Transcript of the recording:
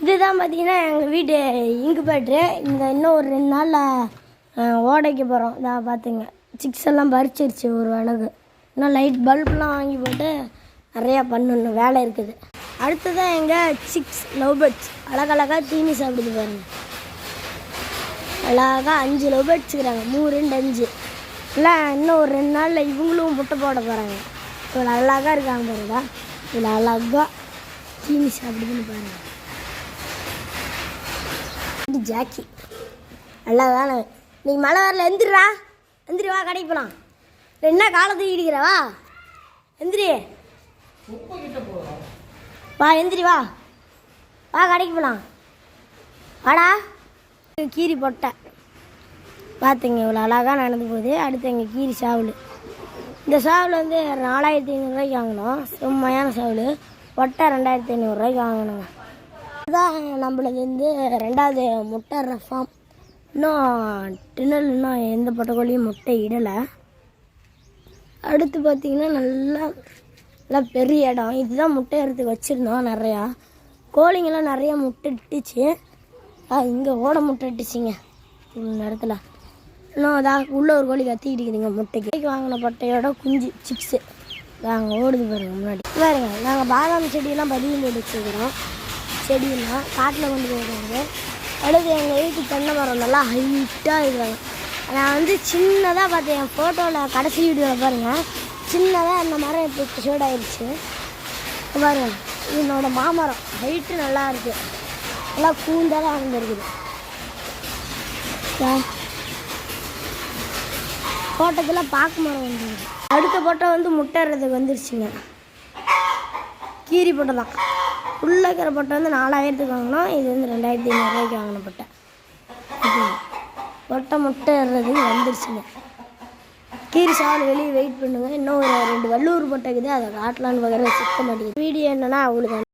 இதுதான் பார்த்தீங்கன்னா எங்கள் வீட்டு இன்குபேட்ரு. இன்னும் ஒரு 2 நாளில் ஓடைக்க போகிறோம். இதாக பார்த்துங்க, சிக்ஸ் எல்லாம் பறிச்சிருச்சு ஒரு அளவுக்கு. இன்னும் லைட் பல்ப்லாம் வாங்கி போட்டு நிறையா பண்ணணும், வேலை இருக்குது. அடுத்ததான் எங்கள் சிக்ஸ் லவ் பேர்ட்ஸ் அழகழகாக தீனி சாப்பிடுது பாருங்கள். அழகாக 5 லவ் பேர்ட்ஸ் இருக்கிறாங்க, 3 2 5 இல்லை. இன்னும் ஒரு 2 நாளில் இவங்களும் முட்டை போட போகிறாங்க. இவ்வளோ அழகாக இருக்காங்க பாருங்க, இவ்வளோ அழகாக தீனி சாப்பிடுதுன்னு பாருங்கள். ஜாக்கி நல்லா தானே. நீ மழை வரல, எந்திரா எந்திரி, வா கடைக்கு போகலாம். என்ன காலத்தை இடிக்கிறவா, எந்திரி வா, எந்திரி வா, வா கடைக்கு போகலாம், வாடா. கீரி பொட்டை பார்த்துங்க, இவ்வளோ அழகாக நடந்து போகுது. அடுத்து எங்கள் கீரி சாவல். இந்த சாவல் வந்து 4500 வாங்கினோம். செம்மையான சாவல். பொட்டை 2500 வாங்கினோங்க. அதுதான் நம்மளது வந்து 2வது முட்டை ஃபார்ம். இன்னும் டின்னல் இன்னும் எந்த பொட்டைக்கோழியும் முட்டை இடலை. அடுத்து பார்த்திங்கன்னா நல்லா பெரிய இடம். இதுதான் முட்டை இடத்துக்கு வச்சுருந்தோம். நிறையா கோழிங்கெல்லாம் நிறையா முட்டை இட்டுச்சு. இங்கே ஓட முட்டை இட்டுச்சிங்க இவ்வளோ நேரத்தில். இன்னும் அதான் உள்ள ஒரு கோழி கத்திக்கிட்டுக்குதுங்க முட்டைக்கு. வாங்கின பொட்டையோட குஞ்சு சிக்ஸு நாங்கள் ஓடுது பாருங்க முன்னாடி பாருங்க. நாங்கள் பாதாம் செடியெல்லாம் பதிவு போட்டு வச்சுக்கிறோம். செடியெல்லாம் காட்டில் கொண்டு போயிடுவாங்க. அடுத்து எங்கள் வீட்டு தென்னை மரம் நல்லா ஹைட்டாக இருக்கிறாங்க. நான் வந்து சின்னதாக பார்த்தேன் என் ஃபோட்டோவில் கடைசி வீடியோவில் பாருங்கள். சின்னதாக அந்த மரம் இப்போ ஷேடாகிடுச்சு பாருங்கள். என்னோட மாமரம் ஹைட்டு நல்லா இருக்குது, நல்லா கூந்தலாக இருந்துருக்குது. தோட்டத்தில் பாக்கு மரம் வந்துருக்குது. அடுத்த பொட்டை வந்து முட்டைறதுக்கு வந்துருச்சுங்க. கீரி பொட்டை தான். உள்ளே இருக்கிற பொட்டை வந்து 4000க்கு வாங்கினோம். இது வந்து 2500 வாங்கின பொட்டை. பொட்டை முட்டைறதுக்கு வந்துருச்சுங்க. கீரி சாவல் வெளியே வெயிட் பண்ணுங்க. இன்னும் ஒரு 2 வள்ளூர் பொட்டை இருக்குது, அதை காட்டலான்னு பார்க்குறது சிக்க மாட்டேங்குது. வீடியோ என்னன்னா அவங்களுக்கு